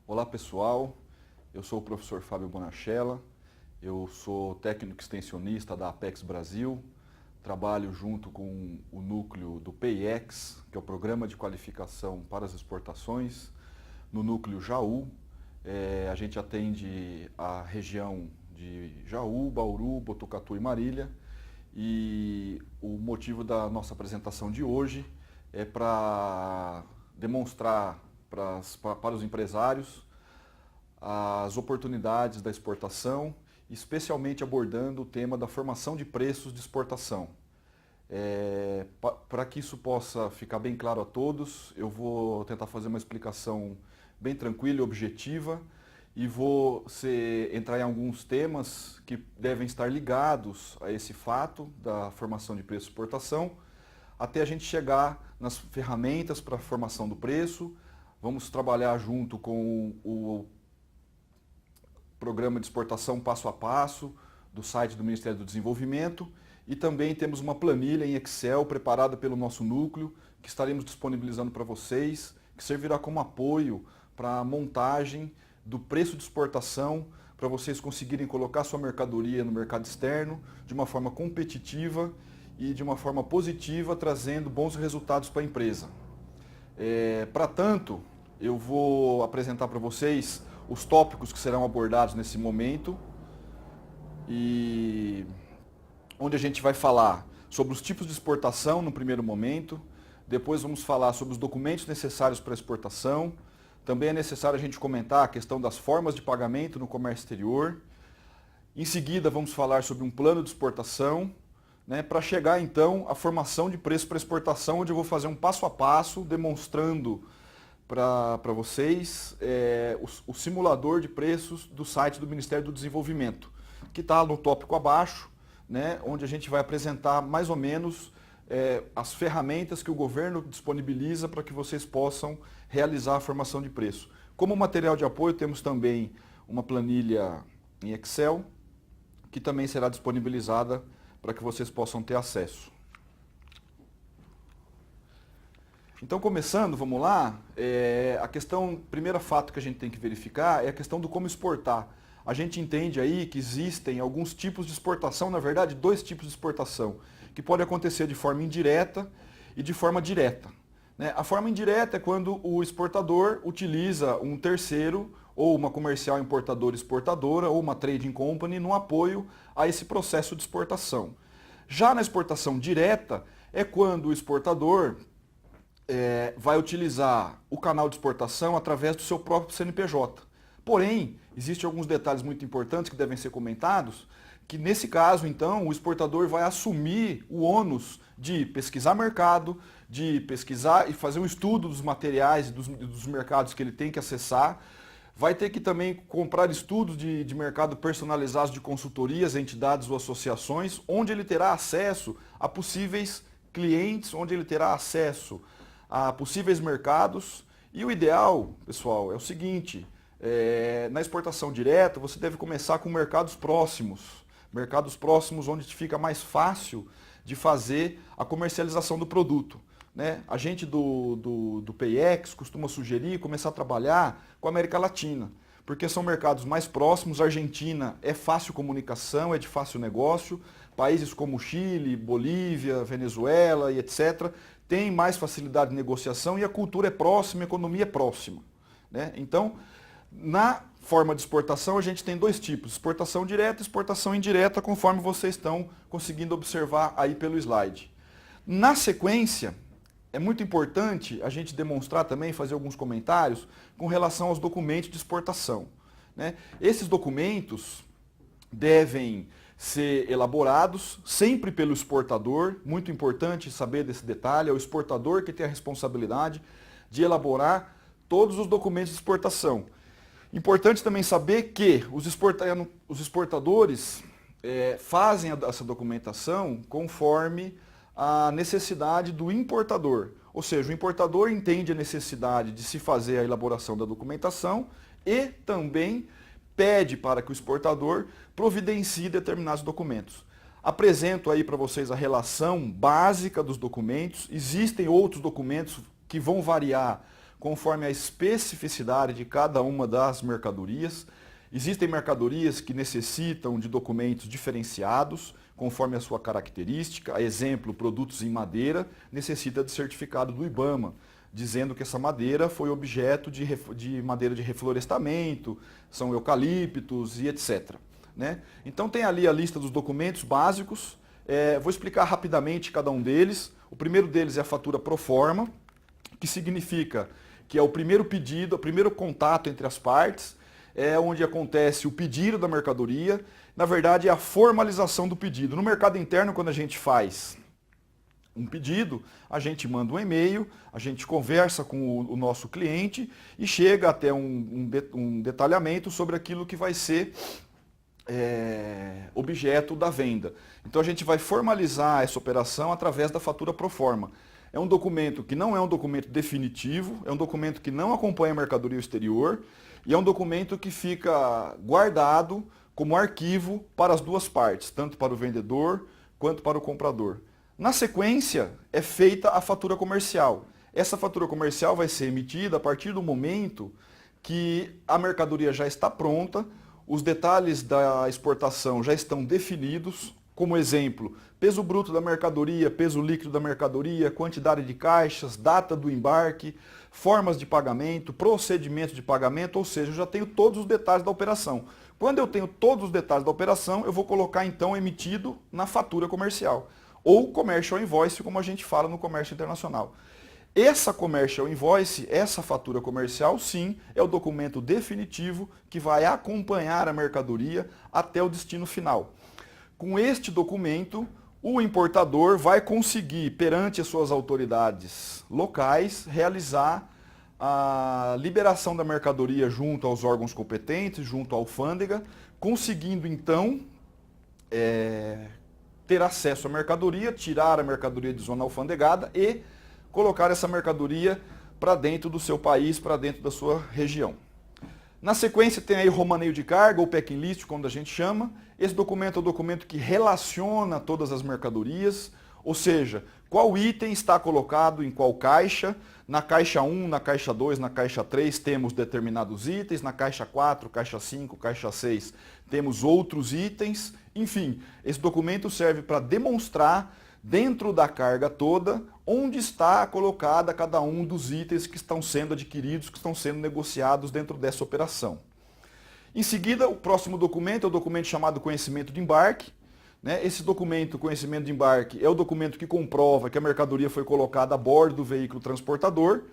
Olá pessoal, eu sou o professor Fábio Bonachella, eu sou técnico extensionista da Apex Brasil, trabalho junto com o núcleo do PIEX, que é o Programa de Qualificação para as Exportações, no núcleo Jaú. A gente atende a região de Jaú, Bauru, Botucatu e Marília, e o motivo da nossa apresentação de hoje é para demonstrar para os empresários as oportunidades da exportação, especialmente abordando o tema da formação de preços de exportação. Para que isso possa ficar bem claro a todos, eu vou tentar fazer uma explicação bem tranquila e objetiva e vou entrar em alguns temas que devem estar ligados a esse fato da formação de preço de exportação, até a gente chegar nas ferramentas para a formação do preço. Vamos trabalhar junto com o programa de exportação passo a passo do site do Ministério do Desenvolvimento e também temos uma planilha em Excel preparada pelo nosso núcleo que estaremos disponibilizando para vocês, que servirá como apoio para a montagem do preço de exportação para vocês conseguirem colocar sua mercadoria no mercado externo de uma forma competitiva e de uma forma positiva, trazendo bons resultados para a empresa. Para tanto, eu vou apresentar para vocês os tópicos que serão abordados nesse momento, e onde a gente vai falar sobre os tipos de exportação no primeiro momento, depois vamos falar sobre os documentos necessários para a exportação, também é necessário a gente comentar a questão das formas de pagamento no comércio exterior, em seguida vamos falar sobre um plano de exportação, para chegar então à formação de preço para exportação, onde eu vou fazer um passo a passo demonstrando para vocês o simulador de preços do site do Ministério do Desenvolvimento, que está no tópico abaixo, onde a gente vai apresentar mais ou menos as ferramentas que o governo disponibiliza para que vocês possam realizar a formação de preço. Como material de apoio temos também uma planilha em Excel, que também será disponibilizada para que vocês possam ter acesso. Então, começando, vamos lá, primeiro fato que a gente tem que verificar é a questão do como exportar. A gente entende aí que existem alguns tipos de exportação, na verdade, dois tipos de exportação, que pode acontecer de forma indireta e de forma direta. A forma indireta é quando o exportador utiliza um terceiro, ou uma comercial importadora-exportadora, ou uma trading company, no apoio a esse processo de exportação. Já na exportação direta, é quando o exportador vai utilizar o canal de exportação através do seu próprio CNPJ. Porém, existem alguns detalhes muito importantes que devem ser comentados, que nesse caso, então, o exportador vai assumir o ônus de pesquisar mercado, de pesquisar e fazer um estudo dos materiais e dos mercados que ele tem que acessar, vai ter que também comprar estudos de mercado personalizados de consultorias, entidades ou associações, onde ele terá acesso a possíveis clientes, onde ele terá acesso a possíveis mercados. E o ideal, pessoal, é o seguinte, na exportação direta você deve começar com mercados próximos onde fica mais fácil de fazer a comercialização do produto. A gente do PIEX costuma sugerir começar a trabalhar com a América Latina, porque são mercados mais próximos. A Argentina é fácil comunicação, é de fácil negócio, países como Chile, Bolívia, Venezuela e etc., têm mais facilidade de negociação e a cultura é próxima, a economia é próxima. Então, na forma de exportação a gente tem dois tipos, exportação direta e exportação indireta, conforme vocês estão conseguindo observar aí pelo slide. Na sequência, é muito importante a gente demonstrar também, fazer alguns comentários com relação aos documentos de exportação. Esses documentos devem ser elaborados sempre pelo exportador, muito importante saber desse detalhe, é o exportador que tem a responsabilidade de elaborar todos os documentos de exportação. Importante também saber que os exportadores fazem essa documentação conforme a necessidade do importador. Ou seja, o importador entende a necessidade de se fazer a elaboração da documentação e também pede para que o exportador providencie determinados documentos. Apresento aí para vocês a relação básica dos documentos. Existem outros documentos que vão variar conforme a especificidade de cada uma das mercadorias. Existem mercadorias que necessitam de documentos diferenciados, conforme a sua característica. Exemplo, produtos em madeira necessita de certificado do IBAMA, dizendo que essa madeira foi objeto de madeira de reflorestamento, são eucaliptos e etc. Né? Então tem ali a lista dos documentos básicos. Vou explicar rapidamente cada um deles. O primeiro deles é a fatura pro forma, que significa que é o primeiro pedido, o primeiro contato entre as partes, é onde acontece o pedido da mercadoria. Na verdade, é a formalização do pedido. No mercado interno, quando a gente faz um pedido, a gente manda um e-mail, a gente conversa com o nosso cliente e chega até um detalhamento sobre aquilo que vai ser objeto da venda. Então a gente vai formalizar essa operação através da fatura pro forma. É um documento que não é um documento definitivo, é um documento que não acompanha a mercadoria exterior e é um documento que fica guardado como arquivo para as duas partes, tanto para o vendedor quanto para o comprador. Na sequência, é feita a fatura comercial. Essa fatura comercial vai ser emitida a partir do momento que a mercadoria já está pronta, os detalhes da exportação já estão definidos, como exemplo, peso bruto da mercadoria, peso líquido da mercadoria, quantidade de caixas, data do embarque, formas de pagamento, procedimento de pagamento, ou seja, eu já tenho todos os detalhes da operação. Quando eu tenho todos os detalhes da operação, eu vou colocar então emitido na fatura comercial, ou commercial invoice, como a gente fala no comércio internacional. Essa commercial invoice, essa fatura comercial, sim, é o documento definitivo que vai acompanhar a mercadoria até o destino final. Com este documento, o importador vai conseguir, perante as suas autoridades locais, realizar a liberação da mercadoria junto aos órgãos competentes, junto à alfândega, conseguindo então ter acesso à mercadoria, tirar a mercadoria de zona alfandegada e colocar essa mercadoria para dentro do seu país, para dentro da sua região. Na sequência tem aí o romaneio de carga, ou packing list, como a gente chama. Esse documento é o documento que relaciona todas as mercadorias, ou seja, qual item está colocado em qual caixa. Na caixa 1, na caixa 2, na caixa 3 temos determinados itens, na caixa 4, caixa 5, caixa 6 temos outros itens. Enfim, esse documento serve para demonstrar dentro da carga toda onde está colocada cada um dos itens que estão sendo adquiridos, que estão sendo negociados dentro dessa operação. Em seguida, o próximo documento é o documento chamado conhecimento de embarque. Esse documento, conhecimento de embarque, é o documento que comprova que a mercadoria foi colocada a bordo do veículo transportador.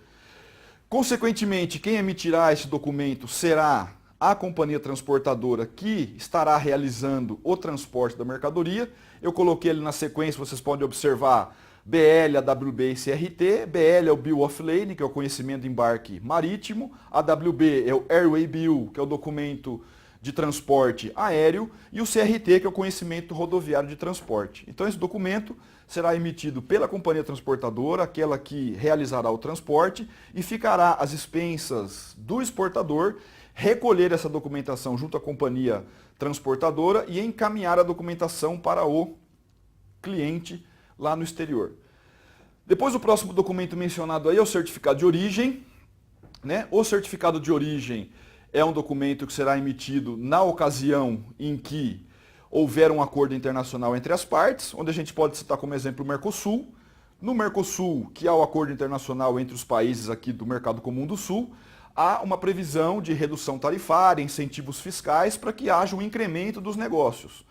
Consequentemente, quem emitirá esse documento será a companhia transportadora que estará realizando o transporte da mercadoria. Eu coloquei ele na sequência, vocês podem observar BL, AWB e CRT. BL é o Bill of Lading, que é o conhecimento de embarque marítimo. AWB é o Airway Bill, que é o documento de transporte aéreo. E o CRT, que é o conhecimento rodoviário de transporte. Então esse documento será emitido pela companhia transportadora, aquela que realizará o transporte, e ficará às expensas do exportador recolher essa documentação junto à companhia transportadora e encaminhar a documentação para o cliente lá no exterior. Depois o próximo documento mencionado aí é o certificado de origem. O certificado de origem é um documento que será emitido na ocasião em que houver um acordo internacional entre as partes, onde a gente pode citar como exemplo o Mercosul. No Mercosul, que há o acordo internacional entre os países aqui do Mercado Comum do Sul, há uma previsão de redução tarifária, incentivos fiscais para que haja um incremento dos negócios.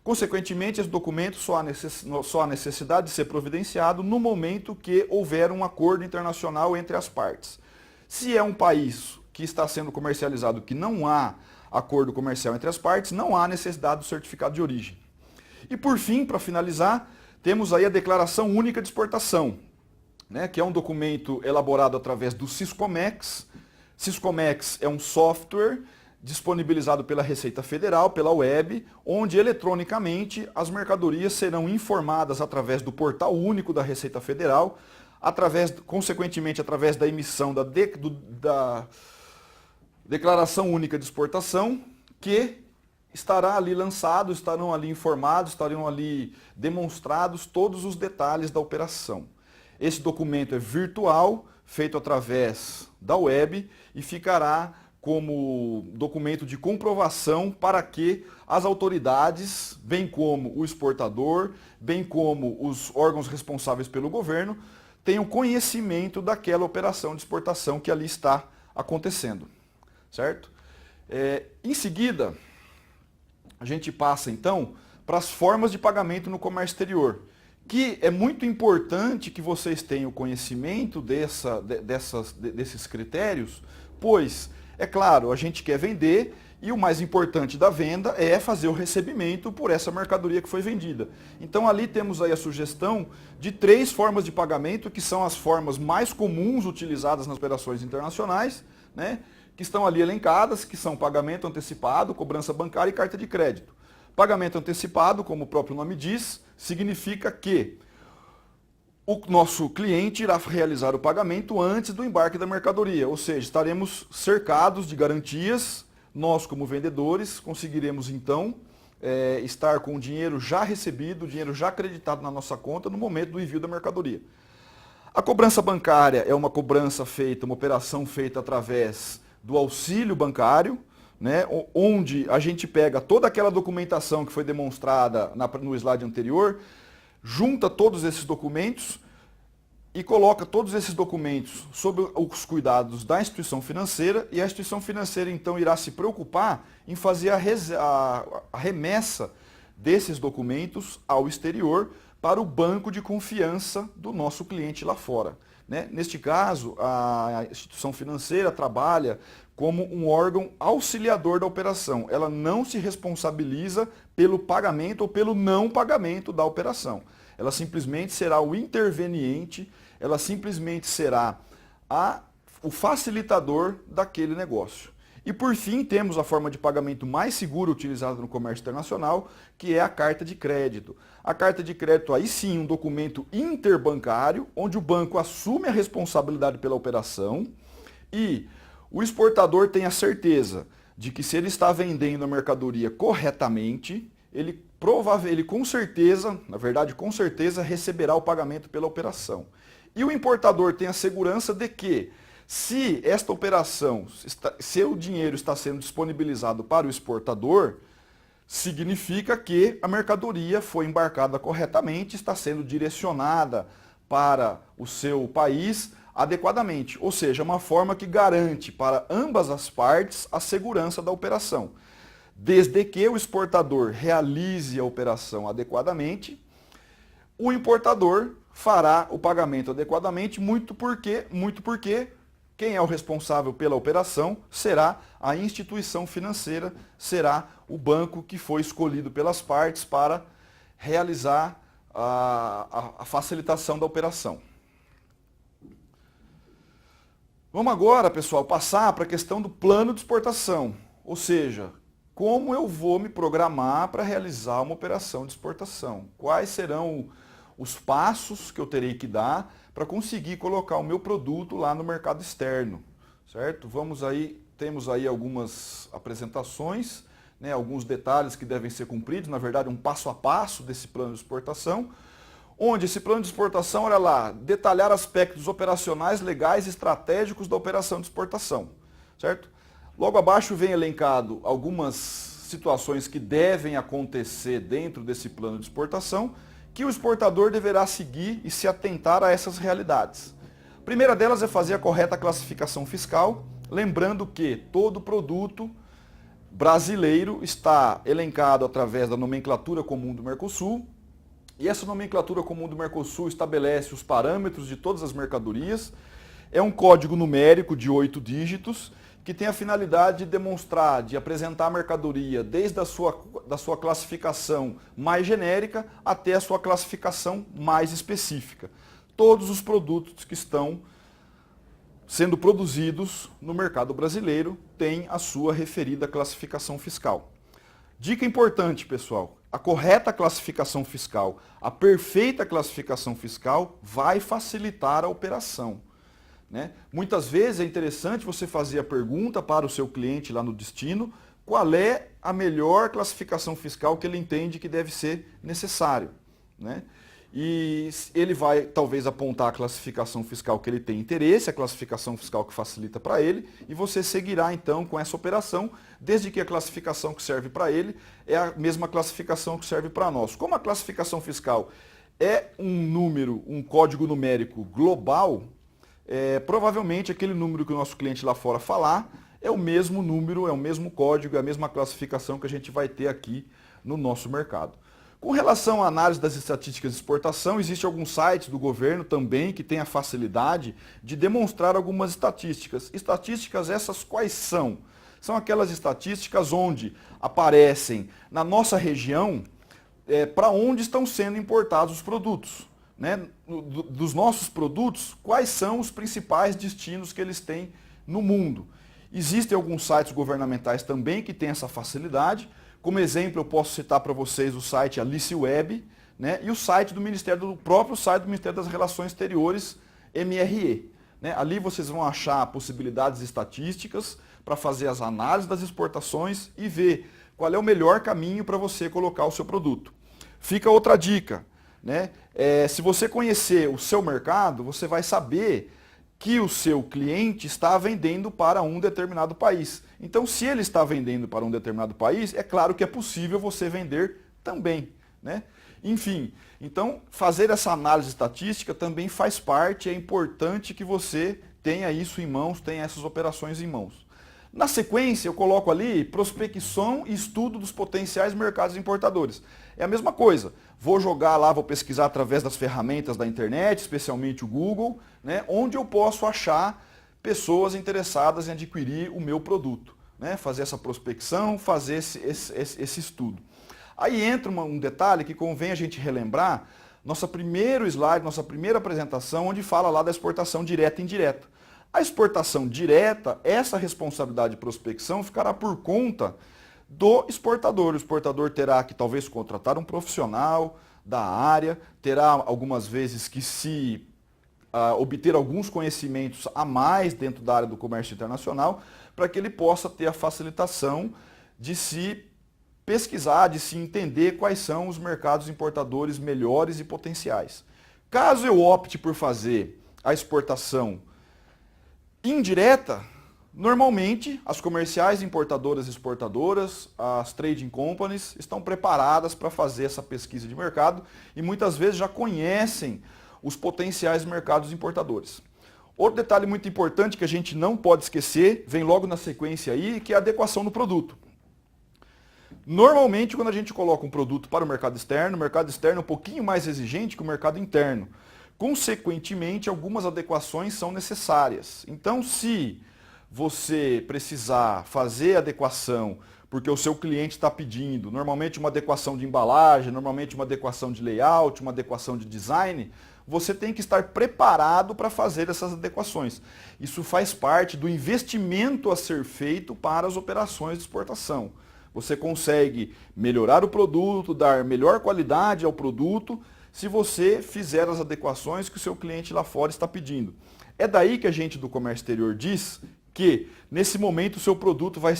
Consequentemente, esse documento só há necessidade de ser providenciado no momento que houver um acordo internacional entre as partes. Se é um país que está sendo comercializado que não há acordo comercial entre as partes, não há necessidade do certificado de origem. E por fim, para finalizar, temos aí a Declaração Única de Exportação, que é um documento elaborado através do Syscomex. Syscomex é um software disponibilizado pela Receita Federal, pela web, onde eletronicamente as mercadorias serão informadas através do portal único da Receita Federal, consequentemente através da emissão da Declaração Única de Exportação, que estará ali lançado, estarão ali informados, estarão ali demonstrados todos os detalhes da operação. Esse documento é virtual, feito através da web e ficará como documento de comprovação para que as autoridades, bem como o exportador, bem como os órgãos responsáveis pelo governo, tenham conhecimento daquela operação de exportação que ali está acontecendo, certo? Em seguida, a gente passa então para as formas de pagamento no comércio exterior, que é muito importante que vocês tenham conhecimento desses critérios, pois, é claro, a gente quer vender e o mais importante da venda é fazer o recebimento por essa mercadoria que foi vendida. Então ali temos aí a sugestão de 3 formas de pagamento, que são as formas mais comuns utilizadas nas operações internacionais, né, que estão ali elencadas, que são pagamento antecipado, cobrança bancária e carta de crédito. Pagamento antecipado, como o próprio nome diz, significa que o nosso cliente irá realizar o pagamento antes do embarque da mercadoria, ou seja, estaremos cercados de garantias, nós como vendedores conseguiremos então estar com o dinheiro já recebido, o dinheiro já acreditado na nossa conta no momento do envio da mercadoria. A cobrança bancária é uma cobrança feita, uma operação feita através do auxílio bancário, né, onde a gente pega toda aquela documentação que foi demonstrada no slide anterior, junta todos esses documentos e coloca todos esses documentos sob os cuidados da instituição financeira, e a instituição financeira então irá se preocupar em fazer a remessa desses documentos ao exterior para o banco de confiança do nosso cliente lá fora, né? Neste caso, a instituição financeira trabalha como um órgão auxiliador da operação. Ela não se responsabiliza pelo pagamento ou pelo não pagamento da operação. Ela simplesmente será o interveniente, ela simplesmente será o facilitador daquele negócio. E por fim, temos a forma de pagamento mais segura utilizada no comércio internacional, que é a carta de crédito. A carta de crédito, aí sim, um documento interbancário, onde o banco assume a responsabilidade pela operação e o exportador tem a certeza de que se ele está vendendo a mercadoria corretamente, ele com certeza, na verdade com certeza, receberá o pagamento pela operação. E o importador tem a segurança de que, se esta operação, se o dinheiro está sendo disponibilizado para o exportador, significa que a mercadoria foi embarcada corretamente, está sendo direcionada para o seu país adequadamente. Ou seja, uma forma que garante para ambas as partes a segurança da operação. Desde que o exportador realize a operação adequadamente, o importador fará o pagamento adequadamente, muito porque quem é o responsável pela operação será a instituição financeira, será o banco que foi escolhido pelas partes para realizar a facilitação da operação. Vamos agora, pessoal, passar para a questão do plano de exportação, ou seja, como eu vou me programar para realizar uma operação de exportação? Quais serão os passos que eu terei que dar para conseguir colocar o meu produto lá no mercado externo, certo? Temos aí algumas apresentações, né, alguns detalhes que devem ser cumpridos, na verdade um passo a passo desse plano de exportação, onde esse plano de exportação, olha lá, detalhar aspectos operacionais, legais e estratégicos da operação de exportação, certo? Logo abaixo vem elencado algumas situações que devem acontecer dentro desse plano de exportação, que o exportador deverá seguir e se atentar a essas realidades. A primeira delas é fazer a correta classificação fiscal, lembrando que todo produto brasileiro está elencado através da nomenclatura comum do Mercosul, e essa nomenclatura comum do Mercosul estabelece os parâmetros de todas as mercadorias. É um código numérico de 8 dígitos, que tem a finalidade de demonstrar, de apresentar a mercadoria desde da sua classificação mais genérica até a sua classificação mais específica. Todos os produtos que estão sendo produzidos no mercado brasileiro têm a sua referida classificação fiscal. Dica importante, pessoal, a correta classificação fiscal, a perfeita classificação fiscal vai facilitar a operação. Né? Muitas vezes é interessante você fazer a pergunta para o seu cliente lá no destino, qual é a melhor classificação fiscal que ele entende que deve ser necessário. Né? e ele vai talvez apontar a classificação fiscal que ele tem interesse, a classificação fiscal que facilita para ele, e você seguirá então com essa operação, desde que a classificação que serve para ele é a mesma classificação que serve para nós. Como a classificação fiscal é um número, um código numérico global, provavelmente aquele número que o nosso cliente lá fora falar é o mesmo número, é o mesmo código, é a mesma classificação que a gente vai ter aqui no nosso mercado. Com relação à análise das estatísticas de exportação, existem alguns sites do governo também que têm a facilidade de demonstrar algumas estatísticas. Estatísticas essas quais são? São aquelas estatísticas onde aparecem na nossa região para onde estão sendo importados os produtos. Né? Dos nossos produtos, quais são os principais destinos que eles têm no mundo. Existem alguns sites governamentais também que têm essa facilidade. Como exemplo, eu posso citar para vocês o site Alice Web, né, e o site do próprio site do Ministério das Relações Exteriores, MRE. Né? Ali vocês vão achar possibilidades estatísticas para fazer as análises das exportações e ver qual é o melhor caminho para você colocar o seu produto. Fica outra dica. Né? Se você conhecer o seu mercado, você vai saber que o seu cliente está vendendo para um determinado país. Então, se ele está vendendo para um determinado país, é claro que é possível você vender também. Né? Enfim, então fazer essa análise estatística também faz parte, é importante que você tenha isso em mãos, tenha essas operações em mãos. Na sequência, eu coloco ali prospecção e estudo dos potenciais mercados importadores. É a mesma coisa. Vou jogar lá, vou pesquisar através das ferramentas da internet, especialmente o Google, né, onde eu posso achar pessoas interessadas em adquirir o meu produto. Né, fazer essa prospecção, fazer esse estudo. Aí entra um detalhe que convém a gente relembrar, nosso primeiro slide, nossa primeira apresentação, onde fala lá da exportação direta e indireta. A exportação direta, essa responsabilidade de prospecção ficará por conta do exportador. O exportador terá que talvez contratar um profissional da área, terá algumas vezes que se obter alguns conhecimentos a mais dentro da área do comércio internacional, para que ele possa ter a facilitação de se pesquisar, de se entender quais são os mercados importadores melhores e potenciais. Caso eu opte por fazer a exportação indireta, normalmente as comerciais importadoras e exportadoras, as trading companies, estão preparadas para fazer essa pesquisa de mercado e muitas vezes já conhecem os potenciais mercados importadores. Outro detalhe muito importante que a gente não pode esquecer, vem logo na sequência aí, que é a adequação do produto. Normalmente, quando a gente coloca um produto para o mercado externo é um pouquinho mais exigente que o mercado interno. Consequentemente, algumas adequações são necessárias. Então, se você precisar fazer adequação porque o seu cliente está pedindo, normalmente uma adequação de embalagem, normalmente uma adequação de layout, uma adequação de design, você tem que estar preparado para fazer essas adequações. Isso faz parte do investimento a ser feito para as operações de exportação. Você consegue melhorar o produto, dar melhor qualidade ao produto, se você fizer as adequações que o seu cliente lá fora está pedindo. É daí que a gente do comércio exterior diz que, nesse momento, o seu produto vai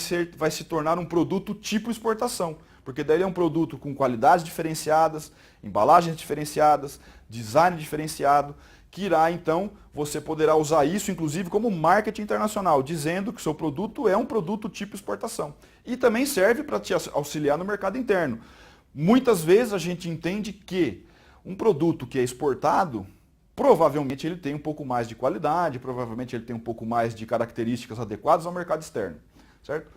se tornar um produto tipo exportação. Porque daí ele é um produto com qualidades diferenciadas, embalagens diferenciadas, design diferenciado, que irá, então, você poderá usar isso, inclusive, como marketing internacional, dizendo que o seu produto é um produto tipo exportação. E também serve para te auxiliar no mercado interno. Muitas vezes a gente entende que um produto que é exportado, provavelmente ele tem um pouco mais de qualidade, provavelmente ele tem um pouco mais de características adequadas ao mercado externo, certo?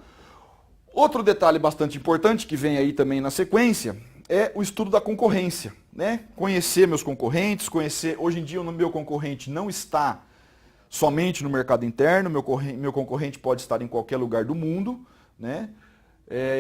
Outro detalhe bastante importante que vem aí também na sequência é o estudo da concorrência, né? Conhecer meus concorrentes, hoje em dia o meu concorrente não está somente no mercado interno, meu concorrente pode estar em qualquer lugar do mundo, né?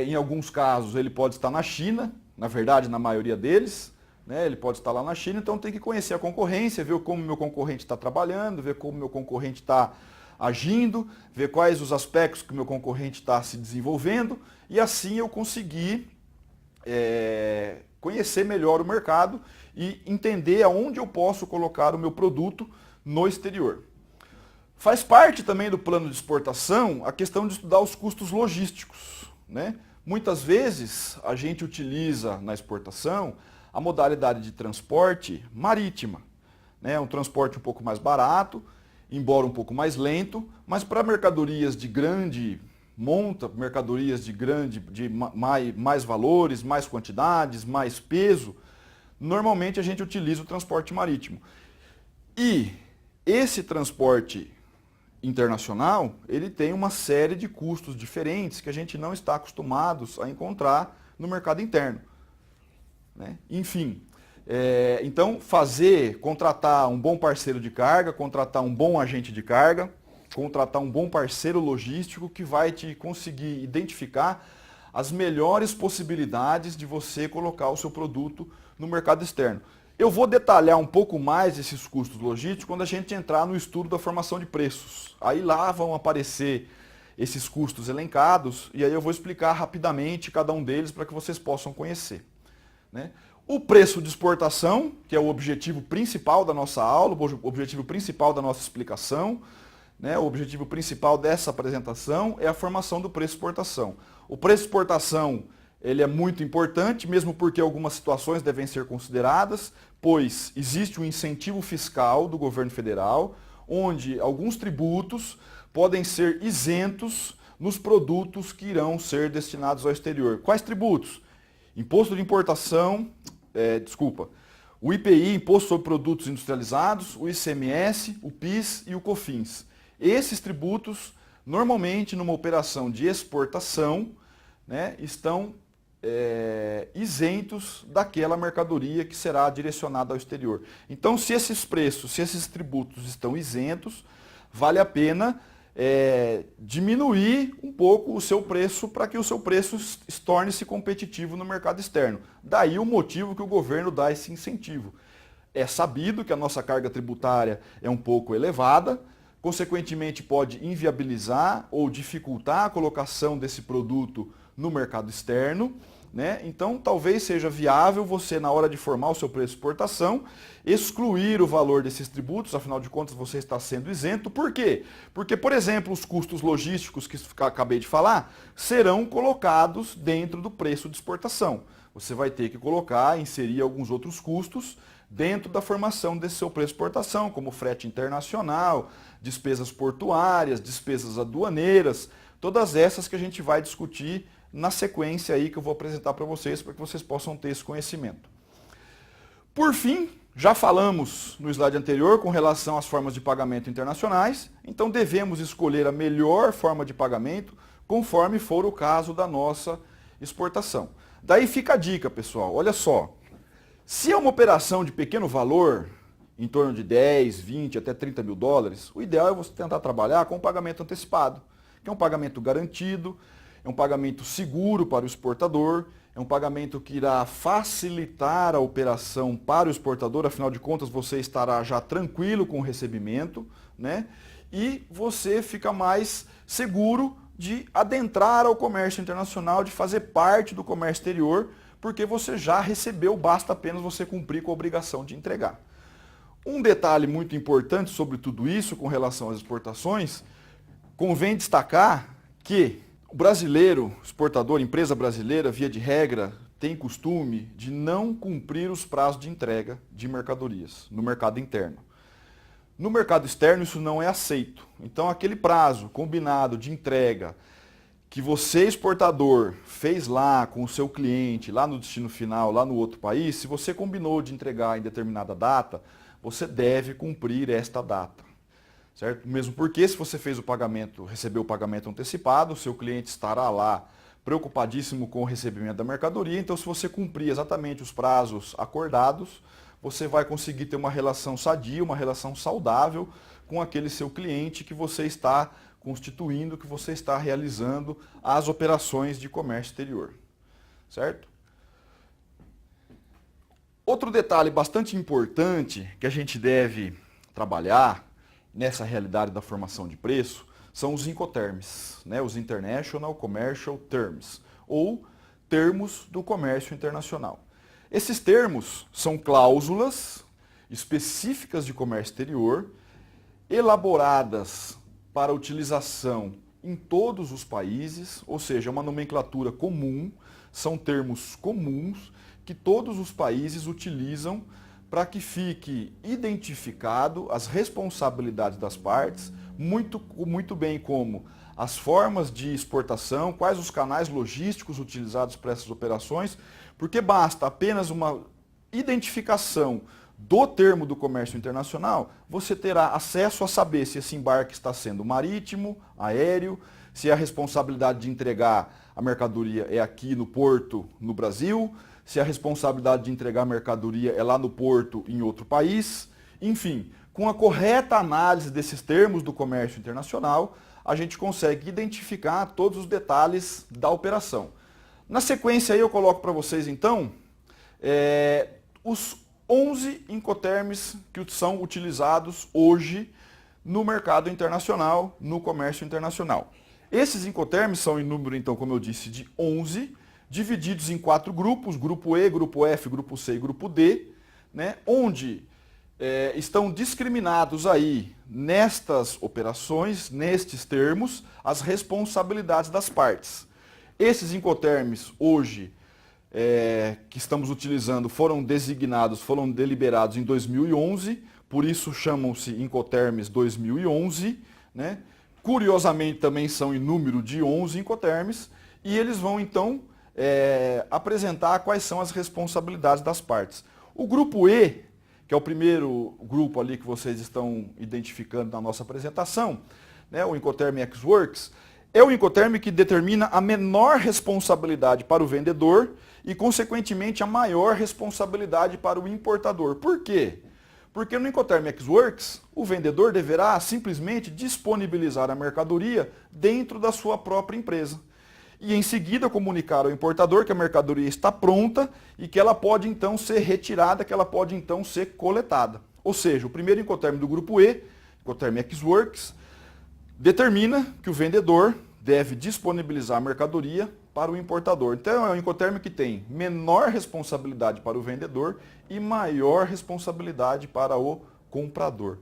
Em alguns casos ele pode estar na China, na verdade na maioria deles, né? Ele pode estar lá na China, então tem que conhecer a concorrência, ver como meu concorrente está trabalhando, ver como meu concorrente está agindo, ver quais os aspectos que o meu concorrente está se desenvolvendo e assim eu conseguir conhecer melhor o mercado e entender aonde eu posso colocar o meu produto no exterior. Faz parte também do plano de exportação a questão de estudar os custos logísticos, né? Muitas vezes a gente utiliza na exportação a modalidade de transporte marítima. É um transporte um pouco mais barato, embora um pouco mais lento, mas para mercadorias de grande monta, mercadorias de mais valores, mais quantidades, mais peso, normalmente a gente utiliza o transporte marítimo. E esse transporte internacional, ele tem uma série de custos diferentes que a gente não está acostumados a encontrar no mercado interno. Né? Enfim, então contratar um bom parceiro de carga, contratar um bom agente de carga, contratar um bom parceiro logístico que vai te conseguir identificar as melhores possibilidades de você colocar o seu produto no mercado externo. Eu vou detalhar um pouco mais esses custos logísticos quando a gente entrar no estudo da formação de preços. Aí lá vão aparecer esses custos elencados e aí eu vou explicar rapidamente cada um deles para que vocês possam conhecer. Né? O preço de exportação, que é o objetivo principal da nossa aula, o objetivo principal da nossa explicação, né? O objetivo principal dessa apresentação é a formação do preço de exportação. O preço de exportação ele é muito importante, mesmo porque algumas situações devem ser consideradas, pois existe um incentivo fiscal do governo federal, onde alguns tributos podem ser isentos nos produtos que irão ser destinados ao exterior. Quais tributos? Imposto de importação, o IPI, Imposto sobre Produtos Industrializados, o ICMS, o PIS e o COFINS. Esses tributos, normalmente numa operação de exportação, né, estão isentos daquela mercadoria que será direcionada ao exterior. Então, se esses preços, se esses tributos estão isentos, vale a pena diminuir um pouco o seu preço para que o seu preço torne-se competitivo no mercado externo. Daí o motivo que o governo dá esse incentivo. É sabido que a nossa carga tributária é um pouco elevada, consequentemente pode inviabilizar ou dificultar a colocação desse produto no mercado externo. Né? Então, talvez seja viável você, na hora de formar o seu preço de exportação, excluir o valor desses tributos, afinal de contas você está sendo isento. Por quê? Porque, por exemplo, os custos logísticos que acabei de falar serão colocados dentro do preço de exportação. Você vai ter que inserir alguns outros custos dentro da formação desse seu preço de exportação, como frete internacional, despesas portuárias, despesas aduaneiras, todas essas que a gente vai discutir na sequência aí que eu vou apresentar para vocês possam ter esse conhecimento. Por fim, já falamos no slide anterior com relação às formas de pagamento internacionais, então devemos escolher a melhor forma de pagamento conforme for o caso da nossa exportação. Daí fica a dica, pessoal, olha só, se é uma operação de pequeno valor, em torno de 10, 20 até 30 mil dólares, o ideal é você tentar trabalhar com o pagamento antecipado, que é um pagamento garantido, é um pagamento seguro para o exportador, é um pagamento que irá facilitar a operação para o exportador, afinal de contas você estará já tranquilo com o recebimento, né? E você fica mais seguro de adentrar ao comércio internacional, de fazer parte do comércio exterior, porque você já recebeu, basta apenas você cumprir com a obrigação de entregar. Um detalhe muito importante sobre tudo isso com relação às exportações, convém destacar que o brasileiro, exportador, empresa brasileira, via de regra, tem costume de não cumprir os prazos de entrega de mercadorias no mercado interno. No mercado externo isso não é aceito. Então aquele prazo combinado de entrega que você, exportador, fez lá com o seu cliente, lá no destino final, lá no outro país, se você combinou de entregar em determinada data, você deve cumprir esta data. Certo? Mesmo porque se você fez o pagamento, recebeu o pagamento antecipado, o seu cliente estará lá preocupadíssimo com o recebimento da mercadoria, então se você cumprir exatamente os prazos acordados, você vai conseguir ter uma relação sadia, uma relação saudável com aquele seu cliente que você está constituindo, que você está realizando as operações de comércio exterior. Certo? Outro detalhe bastante importante que a gente deve trabalhar nessa realidade da formação de preço, são os Incoterms, né? Os International Commercial Terms, ou termos do comércio internacional. Esses termos são cláusulas específicas de comércio exterior, elaboradas para utilização em todos os países, ou seja, é uma nomenclatura comum, são termos comuns que todos os países utilizam para que fique identificado as responsabilidades das partes, muito bem como as formas de exportação, quais os canais logísticos utilizados para essas operações, porque basta apenas uma identificação do termo do comércio internacional, você terá acesso a saber se esse embarque está sendo marítimo, aéreo, se a responsabilidade de entregar a mercadoria é aqui no porto no Brasil, se a responsabilidade de entregar a mercadoria é lá no porto em outro país. Enfim, com a correta análise desses termos do comércio internacional, a gente consegue identificar todos os detalhes da operação. Na sequência aí eu coloco para vocês então os 11 incoterms que são utilizados hoje no mercado internacional, no comércio internacional. Esses incoterms são em número, então, como eu disse, de 11, divididos em 4 grupos, grupo E, grupo F, grupo C e grupo D, né, onde estão discriminados aí, nestas operações, nestes termos, as responsabilidades das partes. Esses incoterms, hoje, que estamos utilizando, foram deliberados em 2011, por isso chamam-se Incoterms 2011, né? Curiosamente também são em número de 11 incoterms, e eles vão então apresentar quais são as responsabilidades das partes. O grupo E, que é o primeiro grupo ali que vocês estão identificando na nossa apresentação, né, o Incoterm Ex Works, é o Incoterm que determina a menor responsabilidade para o vendedor e, consequentemente, a maior responsabilidade para o importador. Por quê? Porque no Incoterm Ex Works, o vendedor deverá simplesmente disponibilizar a mercadoria dentro da sua própria empresa. E em seguida comunicar ao importador que a mercadoria está pronta e que ela pode então ser retirada, que ela pode então ser coletada. Ou seja, o primeiro Incoterm do grupo E, Incoterm Ex Works, determina que o vendedor deve disponibilizar a mercadoria para o importador. Então é um Incoterm que tem menor responsabilidade para o vendedor e maior responsabilidade para o comprador.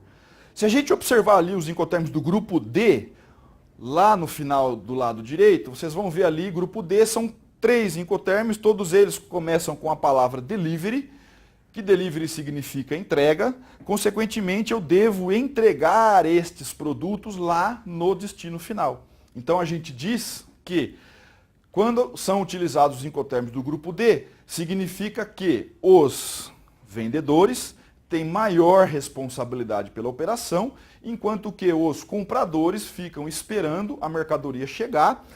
Se a gente observar ali os Incoterms do grupo D, lá no final do lado direito, vocês vão ver ali, grupo D, são 3 incoterms, todos eles começam com a palavra delivery, que delivery significa entrega, consequentemente eu devo entregar estes produtos lá no destino final. Então a gente diz que quando são utilizados os incoterms do grupo D, significa que os vendedores têm maior responsabilidade pela operação, enquanto que os compradores ficam esperando a mercadoria chegar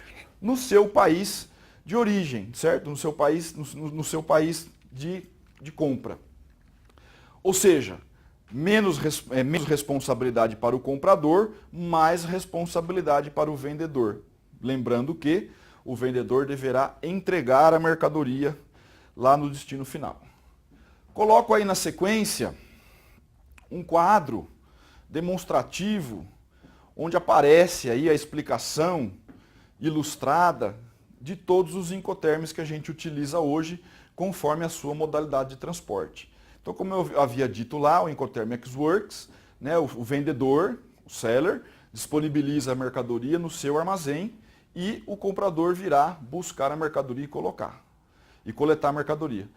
no seu país de origem, certo? No seu país de compra. Ou seja, menos responsabilidade para o comprador, mais responsabilidade para o vendedor. Lembrando que o vendedor deverá entregar a mercadoria lá no destino final. Coloco aí na sequência um quadro demonstrativo onde aparece aí a explicação ilustrada de todos os incoterms que a gente utiliza hoje conforme a sua modalidade de transporte. Então, como eu havia dito lá, o Incoterm Ex Works, né, o vendedor, o seller, disponibiliza a mercadoria no seu armazém e o comprador virá buscar a mercadoria e colocar. E coletar a mercadoria.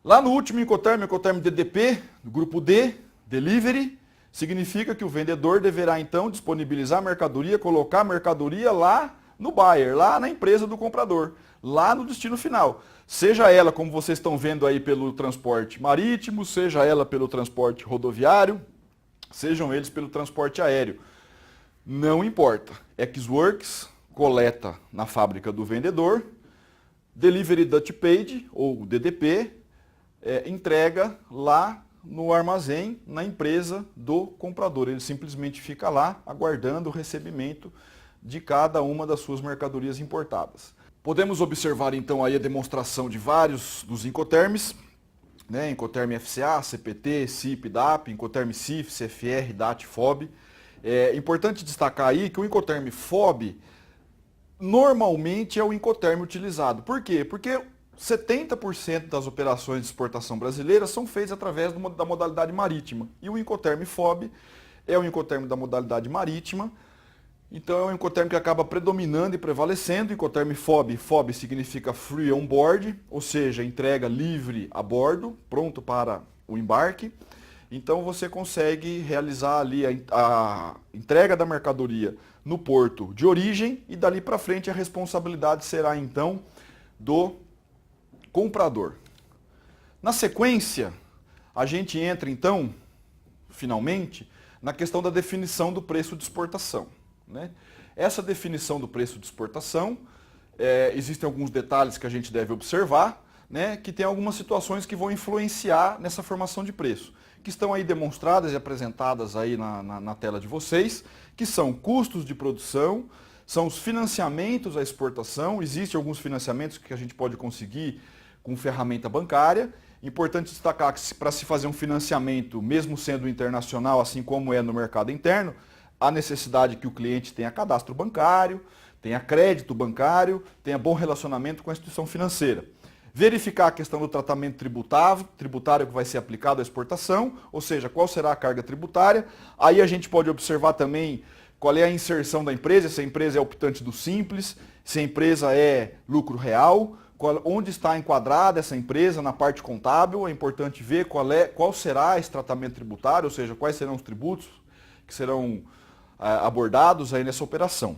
Lá no último Incoterm, Incoterm DDP, do grupo D, Delivery, significa que o vendedor deverá então disponibilizar a mercadoria, colocar a mercadoria lá no buyer, lá na empresa do comprador, lá no destino final. Seja ela, como vocês estão vendo aí, pelo transporte marítimo, seja ela pelo transporte rodoviário, sejam eles pelo transporte aéreo. Não importa. Ex Works coleta na fábrica do vendedor, Delivery Dutch Paid, ou DDP, entrega lá no armazém, na empresa do comprador. Ele simplesmente fica lá aguardando o recebimento de cada uma das suas mercadorias importadas. Podemos observar então aí a demonstração de vários dos incoterms, né? Incoterm FCA, CPT, CIP, DAP, Incoterm CIF, CFR, DAT, FOB. É importante destacar aí que o Incoterm FOB normalmente é o Incoterm utilizado. Por quê? Porque 70% das operações de exportação brasileiras são feitas através da modalidade marítima. E o Incoterm FOB é o Incoterm da modalidade marítima, Então é um Incoterm que acaba predominando e prevalecendo. Incoterm FOB. FOB significa Free On Board, ou seja, entrega livre a bordo, pronto para o embarque. Então você consegue realizar ali a entrega da mercadoria no porto de origem e dali para frente a responsabilidade será então do comprador. Na sequência, a gente entra então, finalmente, na questão da definição do preço de exportação, né? Essa definição do preço de exportação, existem alguns detalhes que a gente deve observar, né, que tem algumas situações que vão influenciar nessa formação de preço, que estão aí demonstradas e apresentadas aí na tela de vocês, que são custos de produção, são os financiamentos à exportação. Existem alguns financiamentos que a gente pode conseguir com ferramenta bancária. Importante destacar que para se fazer um financiamento, mesmo sendo internacional, assim como é no mercado interno, há necessidade que o cliente tenha cadastro bancário, tenha crédito bancário, tenha bom relacionamento com a instituição financeira. Verificar a questão do tratamento tributário que vai ser aplicado à exportação, ou seja, qual será a carga tributária. Aí a gente pode observar também qual é a inserção da empresa, se a empresa é optante do Simples, se a empresa é lucro real, onde está enquadrada essa empresa na parte contábil. É importante ver qual será esse tratamento tributário, ou seja, quais serão os tributos que serão abordados aí nessa operação.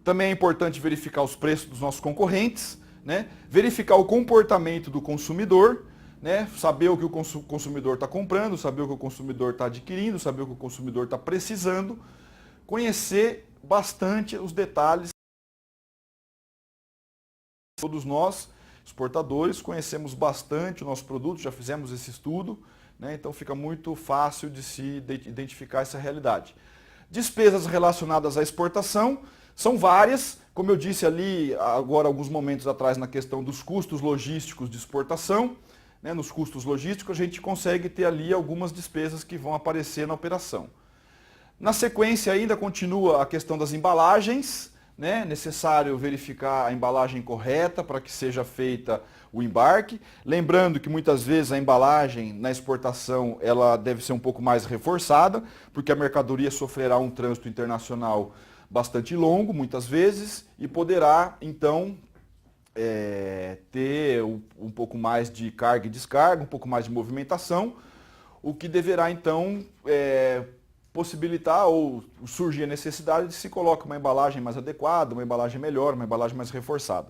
Também é importante verificar os preços dos nossos concorrentes, né? Verificar o comportamento do consumidor, né? Saber o que o consumidor está comprando, saber o que o consumidor está adquirindo, saber o que o consumidor está precisando, conhecer bastante os detalhes. Todos nós, exportadores, conhecemos bastante o nosso produto, já fizemos esse estudo, né? Então fica muito fácil de se identificar essa realidade. Despesas relacionadas à exportação são várias, como eu disse ali agora alguns momentos atrás na questão dos custos logísticos de exportação, né? Nos custos logísticos a gente consegue ter ali algumas despesas que vão aparecer na operação. Na sequência ainda continua a questão das embalagens, né? Necessário verificar a embalagem correta para que seja feita o embarque. Lembrando que muitas vezes a embalagem na exportação ela deve ser um pouco mais reforçada, porque a mercadoria sofrerá um trânsito internacional bastante longo, muitas vezes, e poderá então ter um pouco mais de carga e descarga, um pouco mais de movimentação, o que deverá então possibilitar ou surgir a necessidade de se colocar uma embalagem mais adequada, uma embalagem melhor, uma embalagem mais reforçada.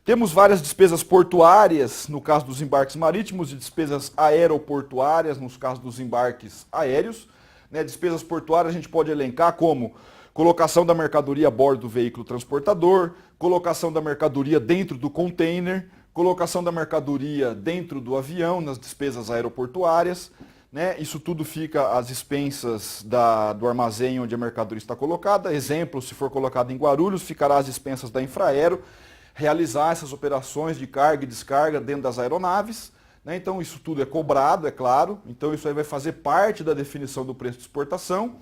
Temos várias despesas portuárias no caso dos embarques marítimos e despesas aeroportuárias nos casos dos embarques aéreos, né? Despesas portuárias a gente pode elencar como colocação da mercadoria a bordo do veículo transportador, colocação da mercadoria dentro do container, colocação da mercadoria dentro do avião, nas despesas aeroportuárias, né? Isso tudo fica às expensas do armazém onde a mercadoria está colocada. Exemplo, se for colocado em Guarulhos, ficará às expensas da Infraero realizar essas operações de carga e descarga dentro das aeronaves, né? Então isso tudo é cobrado, é claro. Então isso aí vai fazer parte da definição do preço de exportação.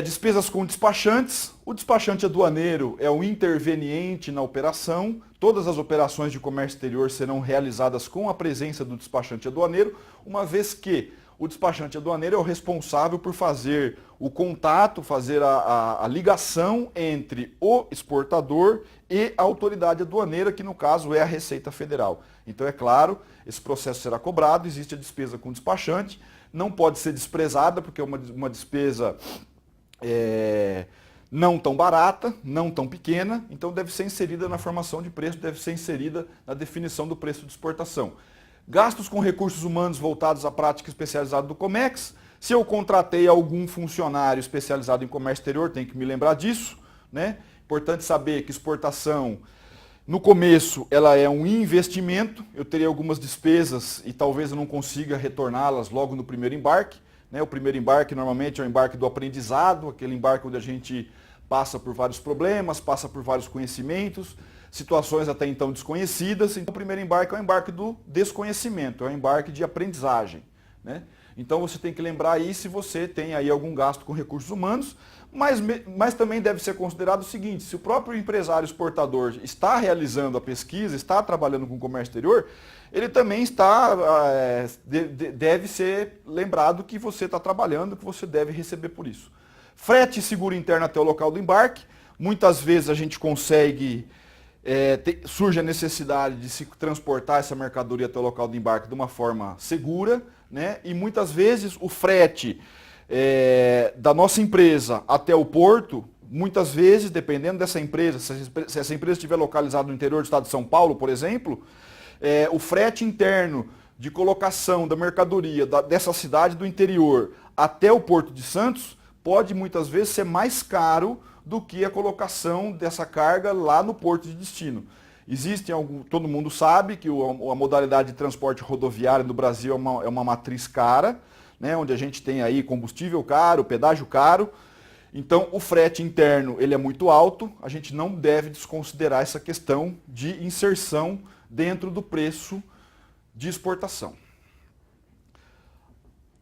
Despesas com despachantes. O despachante aduaneiro é o interveniente na operação. Todas as operações de comércio exterior serão realizadas com a presença do despachante aduaneiro, uma vez que o despachante aduaneiro é o responsável por fazer o contato, fazer a ligação entre o exportador e a autoridade aduaneira, que no caso é a Receita Federal. Então é claro, esse processo será cobrado, existe a despesa com despachante, não pode ser desprezada, porque é uma despesa não tão barata, não tão pequena, então deve ser inserida na formação de preço, deve ser inserida na definição do preço de exportação. Gastos com recursos humanos voltados à prática especializada do Comex. Se eu contratei algum funcionário especializado em comércio exterior, tem que me lembrar disso, né? Importante saber que exportação, no começo, ela é um investimento, eu terei algumas despesas e talvez eu não consiga retorná-las logo no primeiro embarque. O primeiro embarque normalmente é o embarque do aprendizado, aquele embarque onde a gente passa por vários problemas, passa por vários conhecimentos, situações até então desconhecidas. Então o primeiro embarque é o embarque do desconhecimento, é o embarque de aprendizagem, né? Então você tem que lembrar aí se você tem aí algum gasto com recursos humanos, mas também deve ser considerado o seguinte: se o próprio empresário exportador está realizando a pesquisa, está trabalhando com o comércio exterior, ele também deve ser lembrado que você está trabalhando, que você deve receber por isso. Frete e seguro interno até o local do embarque. Muitas vezes a gente consegue, surge a necessidade de se transportar essa mercadoria até o local do embarque de uma forma segura, né? E muitas vezes o frete da nossa empresa até o porto, muitas vezes, dependendo dessa empresa, se essa empresa estiver localizada no interior do estado de São Paulo, por exemplo, o frete interno de colocação da mercadoria dessa cidade do interior até o Porto de Santos pode muitas vezes ser mais caro do que a colocação dessa carga lá no porto de destino. Todo mundo sabe que a modalidade de transporte rodoviário no Brasil é uma matriz cara, né, onde a gente tem aí combustível caro, pedágio caro. Então o frete interno ele é muito alto, a gente não deve desconsiderar essa questão de inserção dentro do preço de exportação.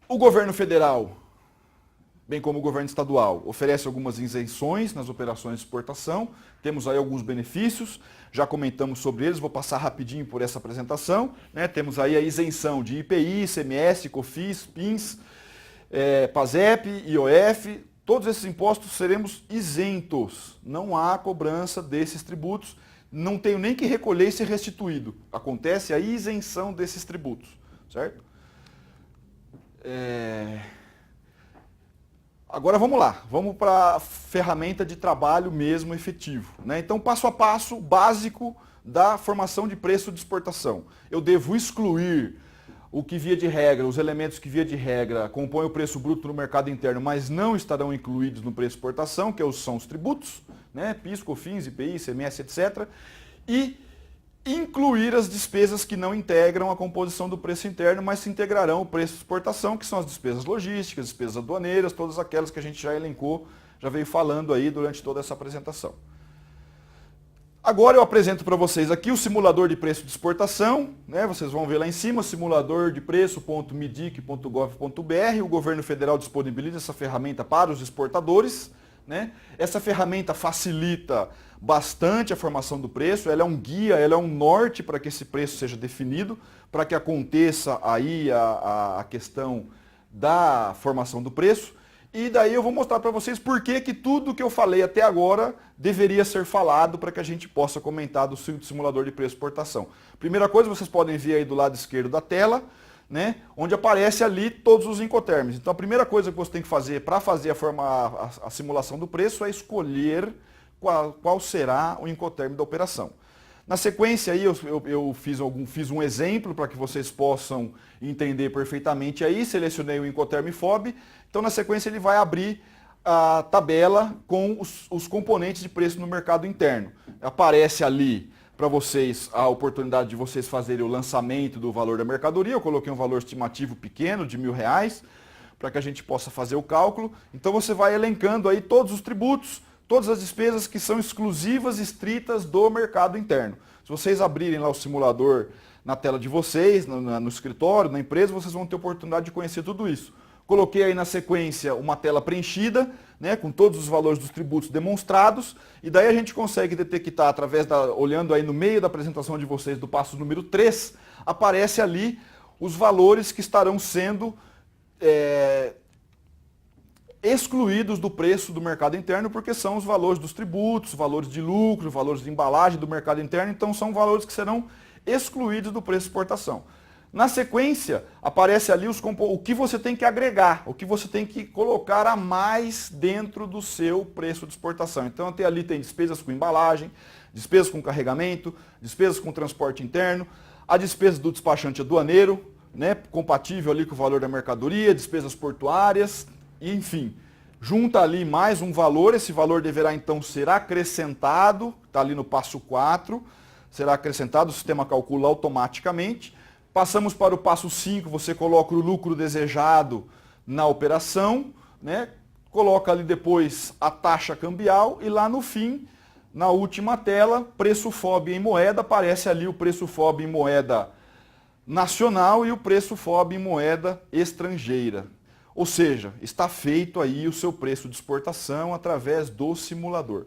O governo federal, bem como o governo estadual, oferece algumas isenções nas operações de exportação. Temos aí alguns benefícios, já comentamos sobre eles, vou passar rapidinho por essa apresentação, né? Temos aí a isenção de IPI, ICMS, COFINS, PINS, PASEP, IOF, todos esses impostos seremos isentos. Não há cobrança desses tributos, não tenho nem que recolher e ser restituído. Acontece a isenção desses tributos, certo? Agora vamos lá, vamos para a ferramenta de trabalho mesmo efetivo, né? Então, passo a passo básico da formação de preço de exportação. Eu devo excluir o que via de regra, os elementos que via de regra compõem o preço bruto no mercado interno, mas não estarão incluídos no preço de exportação, que são os tributos, né? PIS, COFINS, IPI, ICMS, etc. E incluir as despesas que não integram a composição do preço interno, mas se integrarão o preço de exportação, que são as despesas logísticas, despesas aduaneiras, todas aquelas que a gente já elencou, já veio falando aí durante toda essa apresentação. Agora eu apresento para vocês aqui o simulador de preço de exportação, né? Vocês vão ver lá em cima, simuladordepreço.midic.gov.br. O governo federal disponibiliza essa ferramenta para os exportadores, né? Essa ferramenta facilita bastante a formação do preço, ela é um guia, ela é um norte para que esse preço seja definido, para que aconteça aí a questão da formação do preço. E daí eu vou mostrar para vocês por que tudo que eu falei até agora deveria ser falado para que a gente possa comentar do simulador de preço de exportação. Primeira coisa, vocês podem ver aí do lado esquerdo da tela, né, onde aparece ali todos os incoterms. Então a primeira coisa que você tem que fazer para fazer a simulação do preço é escolher qual será o incoterm da operação. Na sequência aí eu fiz um exemplo para que vocês possam entender perfeitamente aí, selecionei o incoterm FOB, então na sequência ele vai abrir a tabela com os componentes de preço no mercado interno. Aparece ali para vocês a oportunidade de vocês fazerem o lançamento do valor da mercadoria, eu coloquei um valor estimativo pequeno de R$1.000, para que a gente possa fazer o cálculo. Então você vai elencando aí todos os tributos, todas as despesas que são exclusivas e estritas do mercado interno. Se vocês abrirem lá o simulador na tela de vocês, no escritório, na empresa, vocês vão ter oportunidade de conhecer tudo isso. Coloquei aí na sequência uma tela preenchida, né, com todos os valores dos tributos demonstrados, e daí a gente consegue detectar, olhando aí no meio da apresentação de vocês do passo número 3, aparece ali os valores que estarão sendo excluídos do preço do mercado interno, porque são os valores dos tributos, valores de lucro, valores de embalagem do mercado interno, então são valores que serão excluídos do preço de exportação. Na sequência, aparece ali o que você tem que agregar, o que você tem que colocar a mais dentro do seu preço de exportação. Então até ali tem despesas com embalagem, despesas com carregamento, despesas com transporte interno, a despesa do despachante aduaneiro, né, compatível ali com o valor da mercadoria, despesas portuárias, enfim, junta ali mais um valor, esse valor deverá então ser acrescentado, está ali no passo 4, será acrescentado, o sistema calcula automaticamente. Passamos para o passo 5, você coloca o lucro desejado na operação, né? Coloca ali depois a taxa cambial e lá no fim, na última tela, preço FOB em moeda, aparece ali o preço FOB em moeda nacional e o preço FOB em moeda estrangeira. Ou seja, está feito aí o seu preço de exportação através do simulador.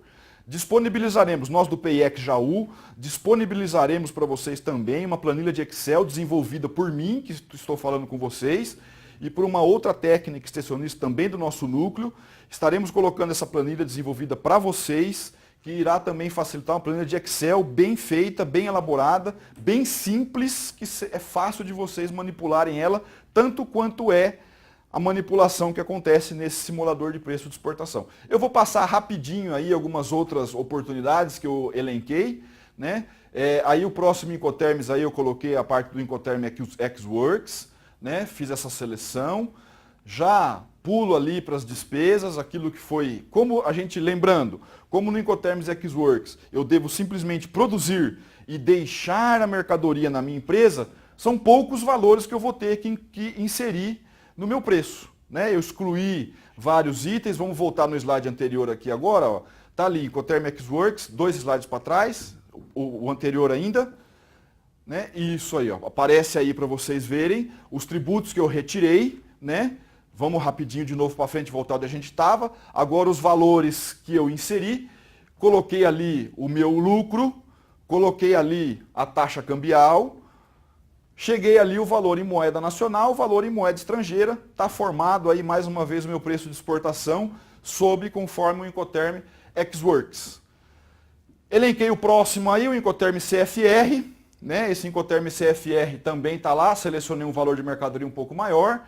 Disponibilizaremos, nós do PIEC Jaú, disponibilizaremos para vocês também uma planilha de Excel desenvolvida por mim, que estou falando com vocês, e por uma outra técnica extensionista também do nosso núcleo. Estaremos colocando essa planilha desenvolvida para vocês, que irá também facilitar uma planilha de Excel bem feita, bem elaborada, bem simples, que é fácil de vocês manipularem ela, tanto quanto é a manipulação que acontece nesse simulador de preço de exportação. Eu vou passar rapidinho aí algumas outras oportunidades que eu elenquei, né? Aí o próximo Incoterms, aí eu coloquei a parte do Incoterm Xworks, né? Fiz essa seleção, já pulo ali para as despesas, aquilo que foi, como a gente, lembrando, como no Incoterms Xworks, eu devo simplesmente produzir e deixar a mercadoria na minha empresa, são poucos valores que eu vou ter que inserir no meu preço, né? Eu excluí vários itens, vamos voltar no slide anterior aqui agora, ó. Tá ali, Incoterm Xworks, 2 slides para trás, o anterior ainda, né? Isso aí, ó, aparece aí para vocês verem os tributos que eu retirei, né? Vamos rapidinho de novo para frente, voltar onde a gente estava. Agora os valores que eu inseri, coloquei ali o meu lucro, coloquei ali a taxa cambial, cheguei ali o valor em moeda nacional, o valor em moeda estrangeira, está formado aí mais uma vez o meu preço de exportação, conforme o Incoterm Xworks. Elenquei o próximo aí, o Incoterm CFR, né? Esse Incoterm CFR também está lá, selecionei um valor de mercadoria um pouco maior,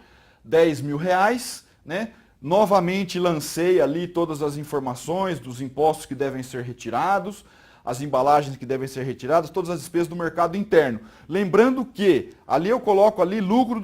R$10.000, né? Novamente lancei ali todas as informações dos impostos que devem ser retirados, as embalagens que devem ser retiradas, todas as despesas do mercado interno. Lembrando que ali eu coloco ali lucro,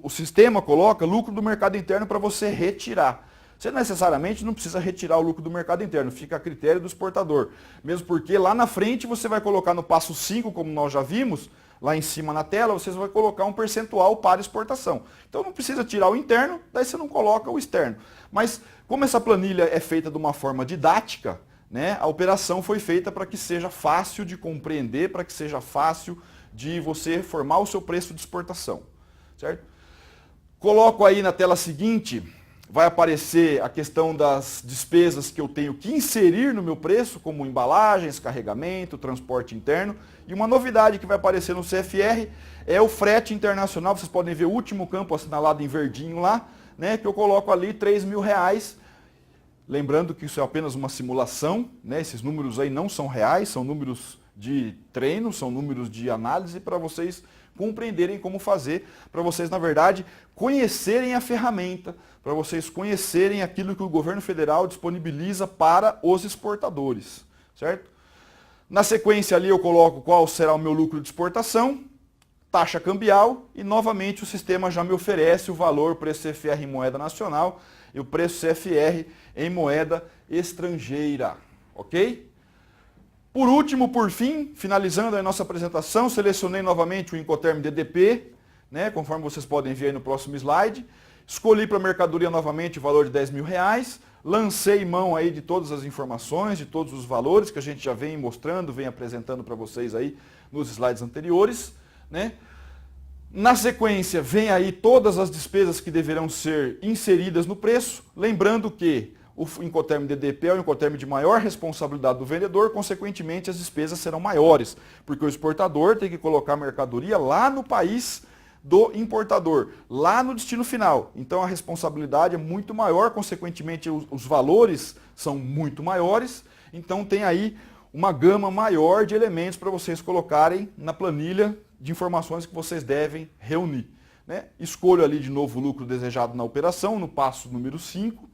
o sistema coloca lucro do mercado interno para você retirar. Você necessariamente não precisa retirar o lucro do mercado interno, fica a critério do exportador. Mesmo porque lá na frente você vai colocar no passo 5, como nós já vimos, lá em cima na tela, você vai colocar um percentual para exportação. Então não precisa tirar o interno, daí você não coloca o externo. Mas como essa planilha é feita de uma forma didática, né, a operação foi feita para que seja fácil de compreender, para que seja fácil de você formar o seu preço de exportação. Certo? Coloco aí na tela seguinte, vai aparecer a questão das despesas que eu tenho que inserir no meu preço, como embalagens, carregamento, transporte interno. E uma novidade que vai aparecer no CFR é o frete internacional. Vocês podem ver o último campo assinalado em verdinho lá, né, que eu coloco ali R$3.000. Lembrando que isso é apenas uma simulação, né? Esses números aí não são reais, são números de treino, são números de análise para vocês compreenderem como fazer, para vocês, na verdade, conhecerem a ferramenta, para vocês conhecerem aquilo que o governo federal disponibiliza para os exportadores, certo? Na sequência ali eu coloco qual será o meu lucro de exportação, taxa cambial e novamente o sistema já me oferece o valor preço CFR em moeda nacional e o preço CFR em moeda estrangeira, ok? Por último, por fim, finalizando a nossa apresentação, selecionei novamente o Incoterm DDP, né, conforme vocês podem ver aí no próximo slide. Escolhi para a mercadoria novamente o valor de R$10.000, lancei mão aí de todas as informações, de todos os valores que a gente já vem mostrando, vem apresentando para vocês aí nos slides anteriores, né? Na sequência, vem aí todas as despesas que deverão ser inseridas no preço, lembrando que o Incoterm DDP é o Incoterm de maior responsabilidade do vendedor, consequentemente as despesas serão maiores, porque o exportador tem que colocar a mercadoria lá no país do importador, lá no destino final. Então a responsabilidade é muito maior, consequentemente os valores são muito maiores, então tem aí uma gama maior de elementos para vocês colocarem na planilha de informações que vocês devem reunir, né? Escolho ali de novo o lucro desejado na operação, no passo número 5.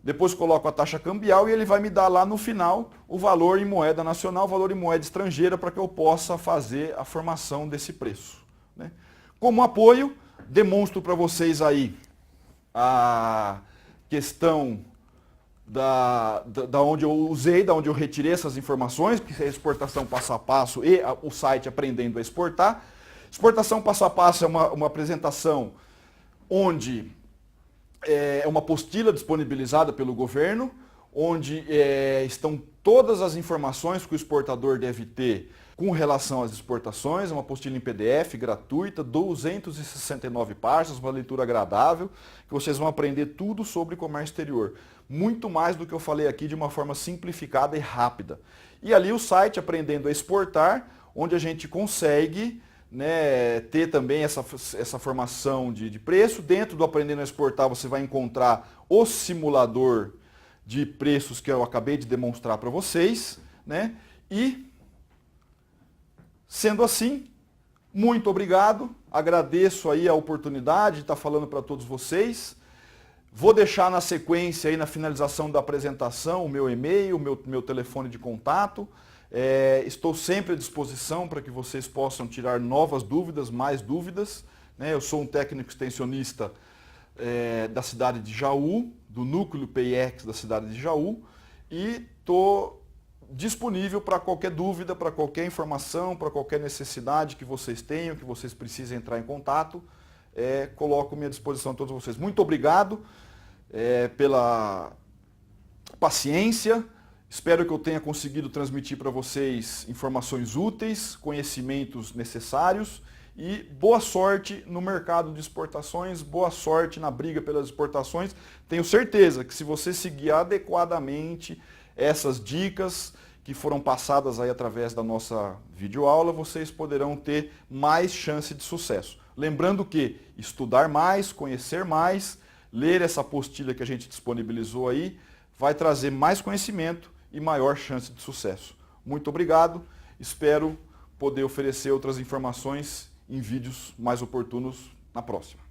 Depois coloco a taxa cambial e ele vai me dar lá no final o valor em moeda nacional, o valor em moeda estrangeira, para que eu possa fazer a formação desse preço, né? Como apoio, demonstro para vocês aí a questão da onde eu usei, da onde eu retirei essas informações, que é a exportação passo a passo e o site Aprendendo a Exportar. Exportação passo a passo é uma apresentação onde é uma apostila disponibilizada pelo governo, onde estão todas as informações que o exportador deve ter com relação às exportações, é uma apostila em PDF gratuita, 269 páginas, uma leitura agradável, que vocês vão aprender tudo sobre comércio exterior. Muito mais do que eu falei aqui de uma forma simplificada e rápida. E ali o site Aprendendo a Exportar, onde a gente consegue, né, ter também essa formação de preço. Dentro do Aprendendo a Exportar você vai encontrar o simulador de preços que eu acabei de demonstrar para vocês, né? E, sendo assim, muito obrigado, agradeço aí a oportunidade de estar falando para todos vocês. Vou deixar na sequência aí na finalização da apresentação o meu e-mail, o meu telefone de contato. Estou sempre à disposição para que vocês possam tirar novas dúvidas, mais dúvidas, né? Eu sou um técnico extensionista da cidade de Jaú, do núcleo PIEX da cidade de Jaú, e estou disponível para qualquer dúvida, para qualquer informação, para qualquer necessidade que vocês tenham, que vocês precisem entrar em contato. Coloco-me à disposição de todos vocês. Muito obrigado pela paciência. Espero que eu tenha conseguido transmitir para vocês informações úteis, conhecimentos necessários e boa sorte no mercado de exportações, boa sorte na briga pelas exportações. Tenho certeza que se você seguir adequadamente essas dicas que foram passadas aí através da nossa videoaula, vocês poderão ter mais chance de sucesso. Lembrando que estudar mais, conhecer mais, ler essa apostila que a gente disponibilizou aí, vai trazer mais conhecimento e maior chance de sucesso. Muito obrigado, espero poder oferecer outras informações em vídeos mais oportunos na próxima.